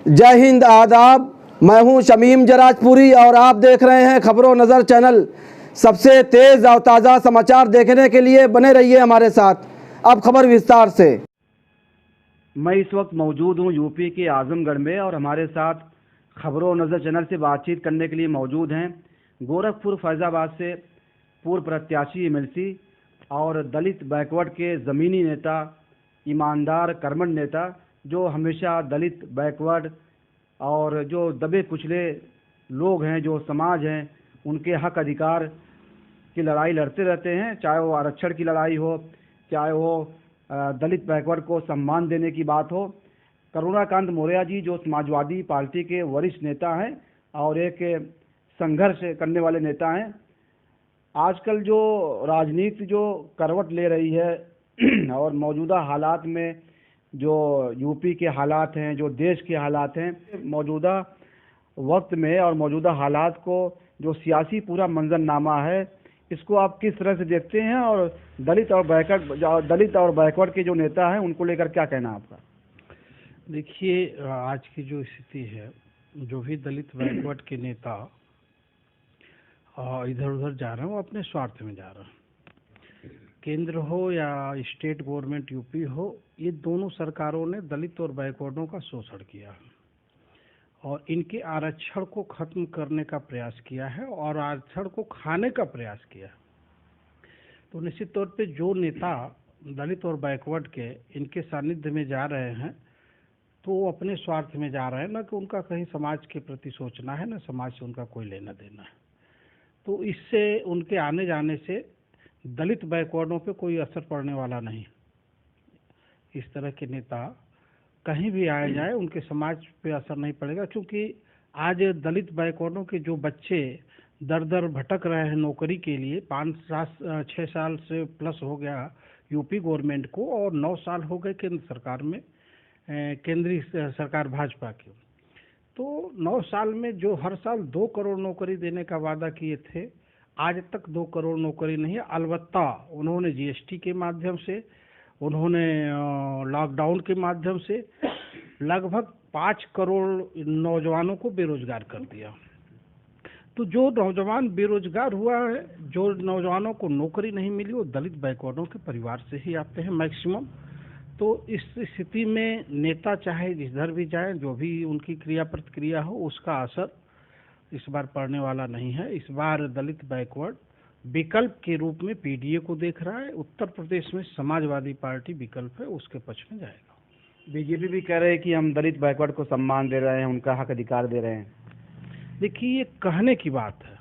जय हिंद, आदाब। मैं हूं शमीम जराजपुरी और आप देख रहे हैं खबरों नज़र चैनल। सबसे तेज़ और ताज़ा समाचार देखने के लिए बने रहिए हमारे साथ। अब खबर विस्तार से। मैं इस वक्त मौजूद हूं यूपी के आजमगढ़ में और हमारे साथ खबरों नज़र चैनल से बातचीत करने के लिए मौजूद हैं गोरखपुर फैज़ाबाद से पूर्व प्रत्याशी एमएलसी और दलित बैकवर्ड के ज़मीनी नेता, ईमानदार कर्मठ नेता, जो हमेशा दलित बैकवर्ड और जो दबे कुचले लोग हैं, जो समाज हैं, उनके हक अधिकार की लड़ाई लड़ते रहते हैं। चाहे वो आरक्षण की लड़ाई हो, चाहे वो दलित बैकवर्ड को सम्मान देने की बात हो। करुणाकांत मौर्य जी जो समाजवादी पार्टी के वरिष्ठ नेता हैं और एक संघर्ष करने वाले नेता हैं। आजकल जो राजनीति जो करवट ले रही है और मौजूदा हालात में जो यूपी के हालात हैं, जो देश के हालात हैं, मौजूदा वक्त में और मौजूदा हालात को जो सियासी पूरा मंजरनामा है, इसको आप किस तरह से देखते हैं और दलित और बैकवर्ड के जो नेता हैं उनको लेकर क्या कहना है आपका? देखिए, आज की जो स्थिति है, जो भी दलित बैकवर्ड के नेता इधर उधर जा रहे हैं वो अपने स्वार्थ में जा रहे हैं। केंद्र हो या स्टेट गवर्नमेंट यूपी हो, ये दोनों सरकारों ने दलित और बैकवर्डों का शोषण किया और इनके आरक्षण को खत्म करने का प्रयास किया है और आरक्षण को खाने का प्रयास किया। तो निश्चित तौर पे जो नेता दलित और बैकवर्ड के इनके सानिध्य में जा रहे हैं तो वो अपने स्वार्थ में जा रहे हैं, ना कि उनका कहीं समाज के प्रति सोचना है, ना समाज से उनका कोई लेना देना है। तो इससे उनके आने जाने से दलित बैकवर्डों पे कोई असर पड़ने वाला नहीं। इस तरह के नेता कहीं भी आए जाए उनके समाज पे असर नहीं पड़ेगा, क्योंकि आज दलित बैकवर्डों के जो बच्चे दर दर भटक रहे हैं नौकरी के लिए, 6 साल से प्लस हो गया यूपी गवर्नमेंट को और 9 साल हो गए केंद्र सरकार में, केंद्रीय सरकार भाजपा की। तो 9 साल में जो हर साल 2 करोड़ नौकरी देने का वादा किए थे, आज तक 2 करोड़ नौकरी नहीं है। अलबत्ता उन्होंने जीएसटी के माध्यम से, उन्होंने लॉकडाउन के माध्यम से लगभग 5 करोड़ नौजवानों को बेरोजगार कर दिया। तो जो नौजवान बेरोजगार हुआ है, जो नौजवानों को नौकरी नहीं मिली, वो दलित बैकवर्डों के परिवार से ही आते हैं मैक्सिमम। तो इस स्थिति में नेता चाहे जिधर भी जाए, जो भी उनकी क्रिया प्रतिक्रिया हो, उसका असर इस बार पड़ने वाला नहीं है। इस बार दलित बैकवर्ड विकल्प के रूप में पीडीए को देख रहा है। उत्तर प्रदेश में समाजवादी पार्टी विकल्प है, उसके पक्ष में जाएगा। बीजेपी भी कह रहे हैं कि हम दलित बैकवर्ड को सम्मान दे रहे हैं, उनका हक अधिकार दे रहे हैं। देखिए, ये कहने की बात है।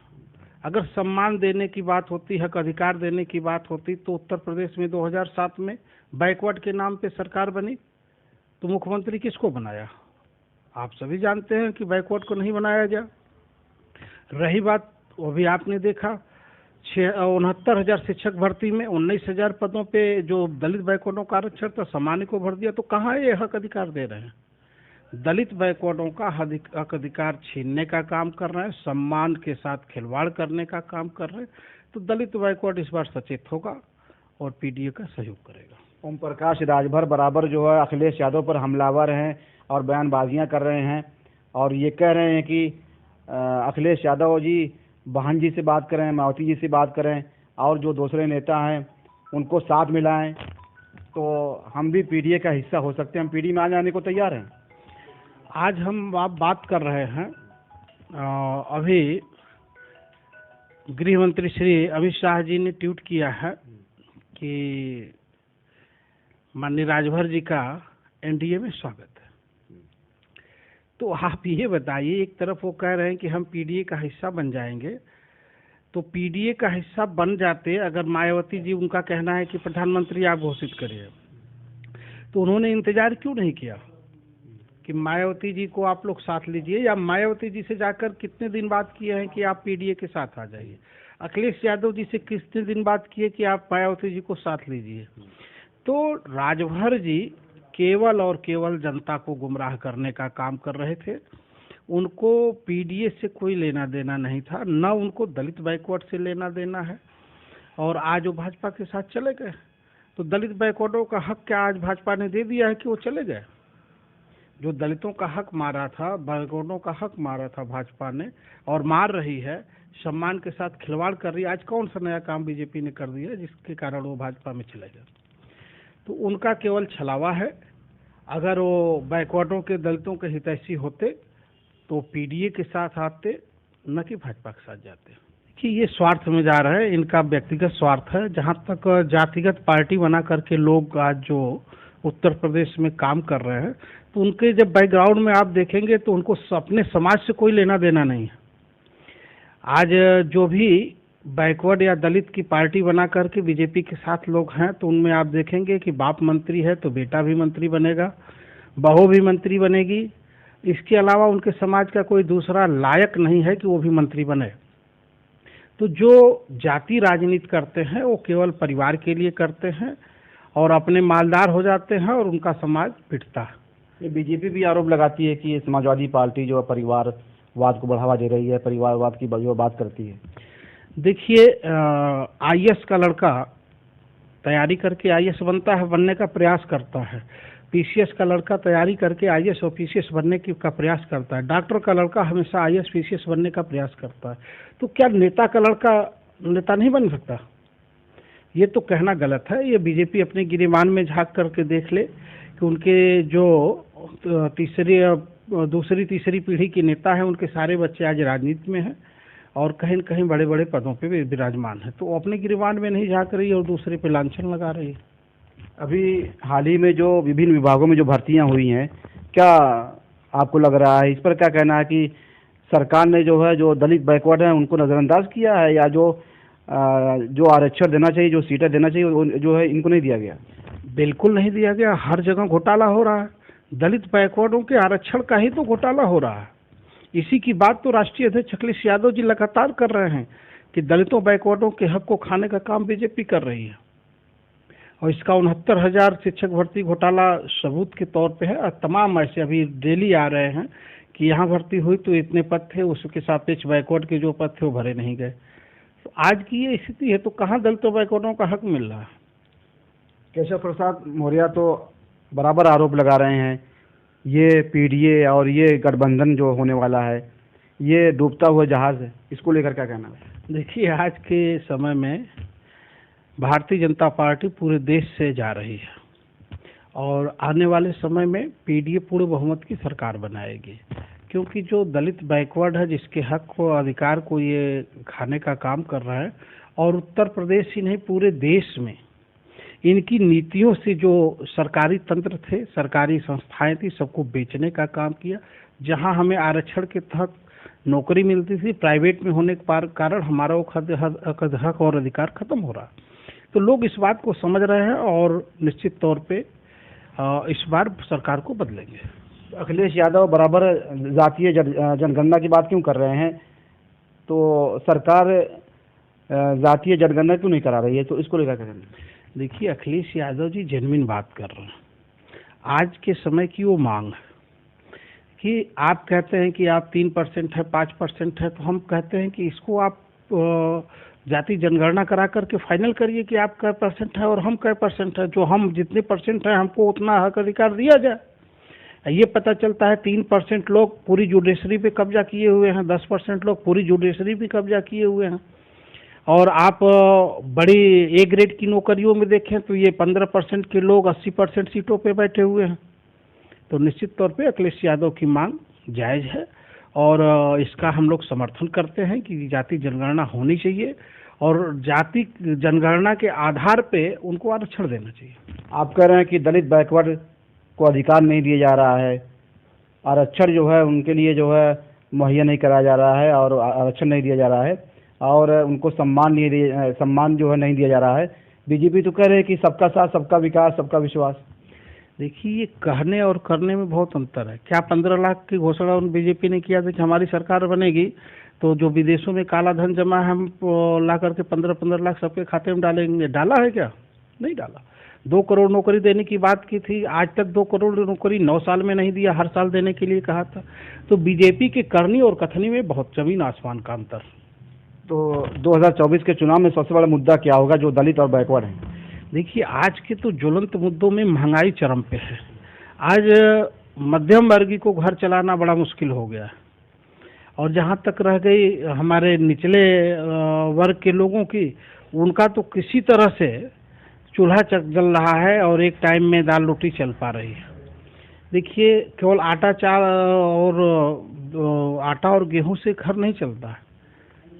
अगर सम्मान देने की बात होती, हक अधिकार देने की बात होती, तो उत्तर प्रदेश में 2007 में बैकवर्ड के नाम पे सरकार बनी, तो मुख्यमंत्री किसको बनाया? आप सभी जानते हैं कि बैकवर्ड को नहीं बनाया गया। रही बात, वो भी आपने देखा, 69,000 शिक्षक भर्ती में 19,000 पदों पे जो दलित बैकवर्डों का आरक्षण था, सामान्य को भर दिया। तो कहाँ ये हक अधिकार दे रहे हैं? दलित बैकवर्डों का हक अधिकार छीनने का काम कर रहे हैं, सम्मान के साथ खिलवाड़ करने का काम कर रहे हैं। तो दलित बैकवर्ड इस बार सचेत होगा और पीडीए का सहयोग करेगा। ओम प्रकाश राजभर बराबर जो है अखिलेश यादव पर हमलावर हैं और बयानबाजियां कर रहे हैं और ये कह रहे हैं कि अखिलेश यादव जी बहन जी से बात करें, मायावती जी से बात करें और जो दूसरे नेता हैं उनको साथ मिलाएं, तो हम भी पीडीए का हिस्सा हो सकते हैं। हम पीडीए में आ जाने को तैयार हैं। आज हम आप बात कर रहे हैं, अभी गृह मंत्री श्री अमित शाह जी ने ट्वीट किया है कि माननीय राजभर जी का एनडीए में स्वागत है। तो आप ये बताइए, एक तरफ वो कह रहे हैं कि हम पीडीए का हिस्सा बन जाएंगे, तो पीडीए का हिस्सा बन जाते अगर मायावती जी, उनका कहना है कि प्रधानमंत्री आप घोषित करिए, तो उन्होंने इंतजार क्यों नहीं किया कि मायावती जी को आप लोग साथ लीजिए, या मायावती जी से जाकर कितने दिन बात किए हैं कि आप पीडीए के साथ आ जाइए? अखिलेश यादव जी से कितने दिन बात किए कि आप मायावती जी को साथ लीजिए? तो राजभर जी केवल और केवल जनता को गुमराह करने का काम कर रहे थे। उनको पीडीए से कोई लेना देना नहीं था, न उनको दलित बैकवर्ड से लेना देना है। और आज वो भाजपा के साथ चले गए, तो दलित बैकवर्डों का हक क्या आज भाजपा ने दे दिया है कि वो चले गए? जो दलितों का हक मारा था, बैकवर्डों का हक मारा था भाजपा ने और मार रही है, सम्मान के साथ खिलवाड़ कर रही है। आज कौन सा नया काम बीजेपी ने कर दिया जिसके कारण वो भाजपा में चले गए? तो उनका केवल छलावा है। अगर वो बैकवर्डों के, दलितों के हितैषी होते तो पीडीए के साथ आते, न कि भाजपा के साथ जाते। कि ये स्वार्थ में जा रहे हैं, इनका व्यक्तिगत स्वार्थ है। जहाँ तक जातिगत पार्टी बना करके लोग आज जो उत्तर प्रदेश में काम कर रहे हैं, तो उनके जब बैकग्राउंड में आप देखेंगे तो उनको अपने समाज से कोई लेना देना नहीं है। आज जो भी बैकवर्ड या दलित की पार्टी बना करके बीजेपी के साथ लोग हैं, तो उनमें आप देखेंगे कि बाप मंत्री है तो बेटा भी मंत्री बनेगा, बहू भी मंत्री बनेगी। इसके अलावा उनके समाज का कोई दूसरा लायक नहीं है कि वो भी मंत्री बने। तो जो जाति राजनीति करते हैं वो केवल परिवार के लिए करते हैं और अपने मालदार हो जाते हैं और उनका समाज पिटता है। ये बीजेपी भी आरोप लगाती है कि ये समाजवादी पार्टी जो है परिवारवाद को बढ़ावा दे रही है, परिवारवाद की जो बात करती है। देखिए, आईएएस का लड़का तैयारी करके आईएएस बनता है, बनने का प्रयास करता है। पीसीएस का लड़का तैयारी करके आईएएस और पीसीएस बनने का प्रयास करता है। डॉक्टर का लड़का हमेशा आईएएस पीसीएस बनने का प्रयास करता है। तो क्या नेता का लड़का नेता नहीं बन सकता? ये तो कहना गलत है। ये बीजेपी अपने गिरेबान में झांक करके देख ले कि उनके जो दूसरी तीसरी पीढ़ी के नेता हैं, उनके सारे बच्चे आज राजनीति में हैं और कहीं न कहीं बड़े बड़े पदों पे भी विराजमान है। तो अपने गिरेबान में नहीं झांक रही और दूसरे पे लांछन लगा रही है। अभी हाल ही में जो विभिन्न विभागों में जो भर्तियां हुई हैं, क्या आपको लग रहा है, इस पर क्या कहना है कि सरकार ने जो है जो दलित बैकवर्ड हैं उनको नज़रअंदाज किया है, या जो आरक्षण देना चाहिए, जो सीटें देना चाहिए, वो जो है इनको नहीं दिया गया? बिल्कुल नहीं दिया गया। हर जगह घोटाला हो रहा है। दलित बैकवर्डों के आरक्षण का ही तो घोटाला हो रहा है। इसी की बात तो राष्ट्रीय अध्यक्ष अखिलेश यादव जी लगातार कर रहे हैं कि दलितों बैकवर्डों के हक को खाने का काम बीजेपी कर रही है। और इसका 69,000 शिक्षक भर्ती घोटाला सबूत के तौर पे है। और तमाम ऐसे अभी डेली आ रहे हैं कि यहाँ भर्ती हुई तो इतने पद थे, उसके सापेक्ष बैकवर्ड के जो पद थे वो भरे नहीं गए। तो आज की ये स्थिति है, तो कहाँ दलितों बैकवर्डों का हक मिल रहा है? केशव प्रसाद मौर्य तो बराबर आरोप लगा रहे हैं, ये पीडीए और ये गठबंधन जो होने वाला है ये डूबता हुआ जहाज है। इसको लेकर क्या कहना है? देखिए, आज के समय में भारतीय जनता पार्टी पूरे देश से जा रही है और आने वाले समय में पीडीए पूर्ण बहुमत की सरकार बनाएगी, क्योंकि जो दलित बैकवर्ड है, जिसके हक को, अधिकार को ये खाने का काम कर रहा है, और उत्तर प्रदेश ही नहीं पूरे देश में इनकी नीतियों से जो सरकारी तंत्र थे, सरकारी संस्थाएं थी, सबको बेचने का काम किया। जहां हमें आरक्षण के तहत नौकरी मिलती थी, प्राइवेट में होने के कारण हमारा वो हक और अधिकार खत्म हो रहा। तो लोग इस बात को समझ रहे हैं और निश्चित तौर पे इस बार सरकार को बदलेंगे। अखिलेश यादव बराबर जातीय जनगणना की बात क्यों कर रहे हैं? तो सरकार जातीय जनगणना क्यों नहीं करा रही है? तो इसको लेकर क्या कहना है? देखिए, अखिलेश यादव जी जेन्युइन बात कर रहे हैं। आज के समय की वो मांग है कि आप कहते हैं कि आप 3% है, 5% है, तो हम कहते हैं कि इसको आप जाति जनगणना करा करके फाइनल करिए कि आप कै परसेंट है और हम कै परसेंट है। जो हम जितने परसेंट है हमको उतना हक अधिकार दिया जाए। ये पता चलता है 3% लोग पूरी जुडिशरी पे कब्जा किए हुए हैं, 10% लोग पूरी जुडिशरी पे कब्जा किए हुए हैं। और आप बड़ी ए ग्रेड की नौकरियों में देखें तो ये 15% के लोग 80% सीटों पे बैठे हुए हैं। तो निश्चित तौर पे अखिलेश यादव की मांग जायज़ है और इसका हम लोग समर्थन करते हैं कि जाति जनगणना होनी चाहिए और जाति जनगणना के आधार पे उनको आरक्षण देना चाहिए। आप कह रहे हैं कि दलित बैकवर्ड को अधिकार नहीं दिया जा रहा है, आरक्षण जो है उनके लिए जो है मुहैया नहीं कराया जा रहा है और आरक्षण नहीं दिया जा रहा है और उनको सम्मान जो है नहीं दिया जा रहा है। बीजेपी तो कह रहे हैं कि सबका साथ, सबका विकास, सबका विश्वास। देखिए, ये कहने और करने में बहुत अंतर है। क्या 15 लाख की घोषणा उन बीजेपी ने किया था कि हमारी सरकार बनेगी तो जो विदेशों में काला धन जमा है हम ला करके 15-15 लाख सबके खाते में डालेंगे? डाला है क्या? नहीं डाला। 2 करोड़ नौकरी देने की बात की थी, आज तक 2 करोड़ नौकरी 9 साल में नहीं दिया, हर साल देने के लिए कहा था। तो बीजेपी के करनी और कथनी में बहुत जमीन आसमान का अंतर। तो 2024 के चुनाव में सबसे बड़ा मुद्दा क्या होगा जो दलित और बैकवर्ड है? देखिए, आज के तो ज्वलंत मुद्दों में महंगाई चरम पे है। आज मध्यम वर्गीय को घर चलाना बड़ा मुश्किल हो गया है। और जहाँ तक रह गई हमारे निचले वर्ग के लोगों की, उनका तो किसी तरह से चूल्हा जल रहा है और एक टाइम में दाल रोटी चल पा रही है। देखिए, केवल आटा और गेहूं से घर नहीं चलता है।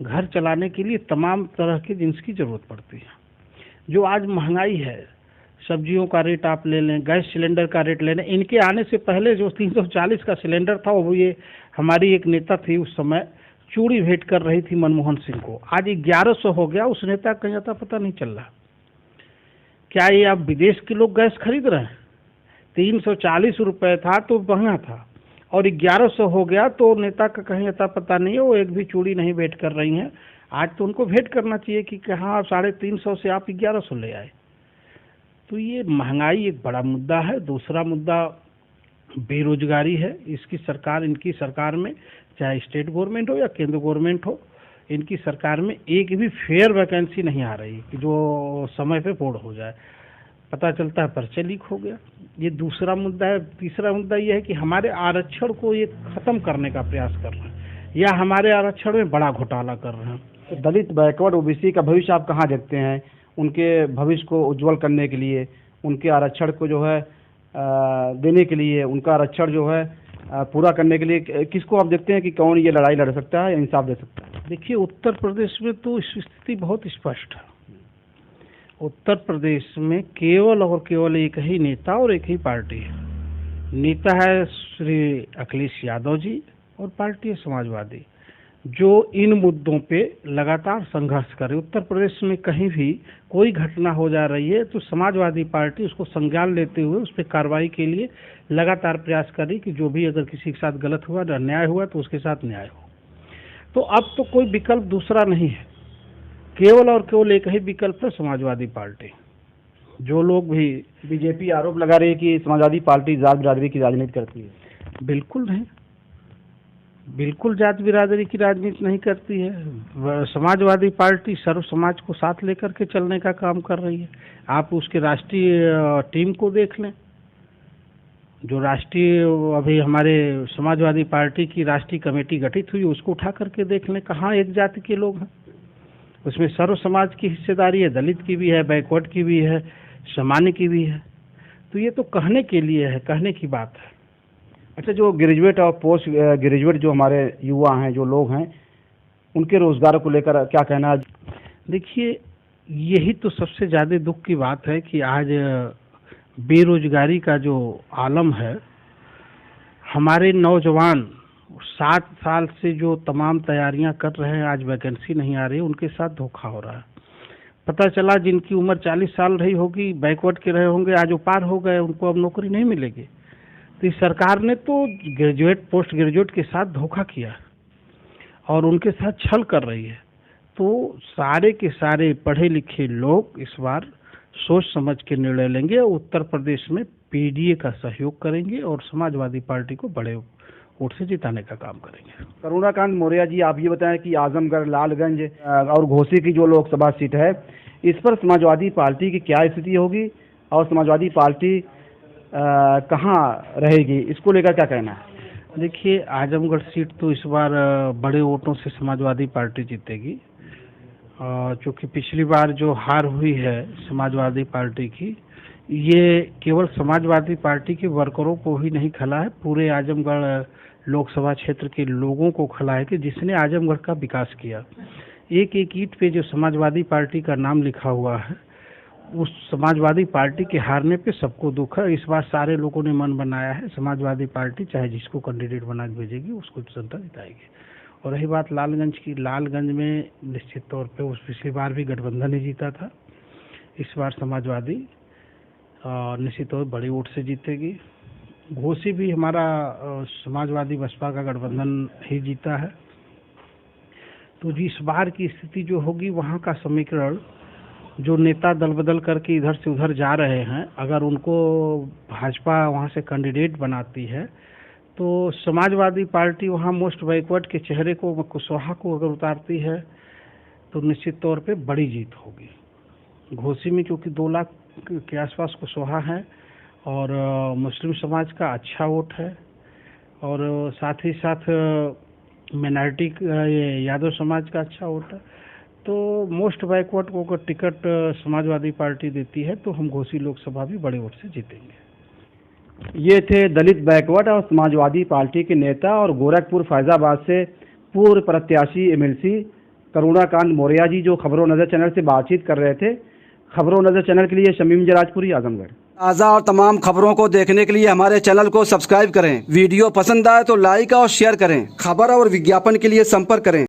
घर चलाने के लिए तमाम तरह के जिनिस की ज़रूरत पड़ती है। जो आज महंगाई है, सब्जियों का रेट आप ले लें, गैस सिलेंडर का रेट ले लें, इनके आने से पहले जो 340 का सिलेंडर था, वो ये हमारी एक नेता थी उस समय, चूड़ी भेंट कर रही थी मनमोहन सिंह को। आज 1100 हो गया, उस नेता का कहीं आता पता नहीं चल रहा। क्या ये अब विदेश के लोग गैस खरीद रहे हैं? 340 रुपये था तो महंगा था, और 1100 हो गया तो नेता का कहीं अता पता नहीं है। वो एक भी चूड़ी नहीं भेंट कर रही हैं। आज तो उनको भेंट करना चाहिए कि हाँ 350 से आप 1100 ले आए। तो ये महंगाई एक बड़ा मुद्दा है। दूसरा मुद्दा बेरोजगारी है। इनकी सरकार में, चाहे स्टेट गवर्नमेंट हो या केंद्र गवर्नमेंट हो, इनकी सरकार में एक भी फेयर वैकेंसी नहीं आ रही कि जो समय पे पूर्ण हो जाए। पता चलता है पर्चे लीक हो गया। ये दूसरा मुद्दा है। तीसरा मुद्दा ये है कि हमारे आरक्षण को ये खत्म करने का प्रयास कर रहे हैं, या हमारे आरक्षण में बड़ा घोटाला कर रहे हैं। तो दलित, बैकवर्ड, ओबीसी का भविष्य आप कहाँ देखते हैं? उनके भविष्य को उज्जवल करने के लिए, उनके आरक्षण को जो है देने के लिए, उनका आरक्षण जो है पूरा करने के लिए किसको आप देखते हैं कि कौन ये लड़ाई लड़ सकता है, इंसाफ दे सकता है? देखिए, उत्तर प्रदेश में तो स्थिति बहुत स्पष्ट है। उत्तर प्रदेश में केवल और केवल एक ही नेता और एक ही पार्टी है। नेता है श्री अखिलेश यादव जी और पार्टी है समाजवादी, जो इन मुद्दों पे लगातार संघर्ष करे। उत्तर प्रदेश में कहीं भी कोई घटना हो जा रही है तो समाजवादी पार्टी उसको संज्ञान लेते हुए उस पर कार्रवाई के लिए लगातार प्रयास करे कि जो भी अगर किसी के साथ गलत हुआ, अन्याय हुआ, तो उसके साथ न्याय हो। तो अब तो कोई विकल्प दूसरा नहीं है, केवल और केवल एक ही विकल्प है, समाजवादी पार्टी। जो लोग भी, बीजेपी आरोप लगा रही है कि समाजवादी पार्टी जात बिरादरी की राजनीति करती है। बिल्कुल नहीं, बिल्कुल जात बिरादरी की राजनीति नहीं करती है। समाजवादी पार्टी सर्व समाज को साथ लेकर के चलने का काम कर रही है। आप उसके राष्ट्रीय टीम को देख लें। जो राष्ट्रीय अभी हमारे समाजवादी पार्टी की राष्ट्रीय कमेटी गठित हुई, उसको उठा करके देख लें, कहाँ एक जाति के लोग हैं। उसमें सर्व समाज की हिस्सेदारी है, दलित की भी है, बैकवर्ड की भी है, सामान्य की भी है। तो ये तो कहने के लिए है, कहने की बात है। अच्छा, जो ग्रेजुएट और पोस्ट ग्रेजुएट जो हमारे युवा हैं, जो लोग हैं, उनके रोजगार को लेकर क्या कहना है? देखिए, यही तो सबसे ज़्यादा दुख की बात है कि आज बेरोजगारी का जो आलम है, हमारे नौजवान 7 साल से जो तमाम तैयारियां कर रहे हैं, आज वैकेंसी नहीं आ रही, उनके साथ धोखा हो रहा है। पता चला जिनकी उम्र 40 साल रही होगी, बैकवर्ड के रहे होंगे, आज वो पार हो गए, उनको अब नौकरी नहीं मिलेगी। तो इस सरकार ने तो ग्रेजुएट, पोस्ट ग्रेजुएट के साथ धोखा किया और उनके साथ छल कर रही है। तो सारे के सारे पढ़े लिखे लोग इस बार सोच समझ के निर्णय लेंगे, उत्तर प्रदेश में पीडीए का सहयोग करेंगे और समाजवादी पार्टी को बड़े वोट से जिताने का काम करेंगे। करुणाकांत मौर्य जी, आप ये बताएं कि आजमगढ़, लालगंज और घोसी की जो लोकसभा सीट है, इस पर समाजवादी पार्टी की क्या स्थिति होगी और समाजवादी पार्टी कहाँ रहेगी, इसको लेकर क्या कहना है? देखिए, आजमगढ़ सीट तो इस बार बड़े वोटों से समाजवादी पार्टी जीतेगी। चूँकि पिछली बार जो हार हुई है समाजवादी पार्टी की, ये केवल समाजवादी पार्टी के वर्करों को ही नहीं खला है, पूरे आजमगढ़ लोकसभा क्षेत्र के लोगों को खला है कि जिसने आजमगढ़ का विकास किया। एक एक ईंट पे जो समाजवादी पार्टी का नाम लिखा हुआ है, उस समाजवादी पार्टी के हारने पे सबको दुख है। इस बार सारे लोगों ने मन बनाया है, समाजवादी पार्टी चाहे जिसको कैंडिडेट बना के भेजेगी, उसको जनता जिताएगी। और रही बात लालगंज की, लालगंज में निश्चित तौर पे उस पिछली बार भी गठबंधन ही जीता था, इस बार समाजवादी निश्चित तौर बड़ी वोट से जीतेगी। घोसी भी हमारा समाजवादी बसपा का गठबंधन ही जीता है। तो जी इस बार की स्थिति जो होगी, वहाँ का समीकरण, जो नेता दल बदल करके इधर से उधर जा रहे हैं, अगर उनको भाजपा वहाँ से कैंडिडेट बनाती है तो समाजवादी पार्टी वहाँ मोस्ट बैकवर्ड के चेहरे को, कुशवाहा को अगर उतारती है तो निश्चित तौर पे बड़ी जीत होगी। घोसी में क्योंकि 2 लाख के आसपास कुशवाहा है और मुस्लिम समाज का अच्छा वोट है, और साथ ही साथ माइनॉरिटी ये यादव समाज का अच्छा वोट है। तो मोस्ट बैकवर्ड को अगर टिकट समाजवादी पार्टी देती है तो हम घोसी लोकसभा भी बड़े वोट से जीतेंगे। ये थे दलित बैकवर्ड और समाजवादी पार्टी के नेता और गोरखपुर फैजाबाद से पूर्व प्रत्याशी एमएलसी करुणाकांत मौर्य जी, जो खबरों नज़र चैनल से बातचीत कर रहे थे। खबरों नज़र चैनल के लिए शमीम जराजपुरी, आजमगढ़। ताज़ा और तमाम खबरों को देखने के लिए हमारे चैनल को सब्सक्राइब करें। वीडियो पसंद आए तो लाइक और शेयर करें। खबर और विज्ञापन के लिए संपर्क करें।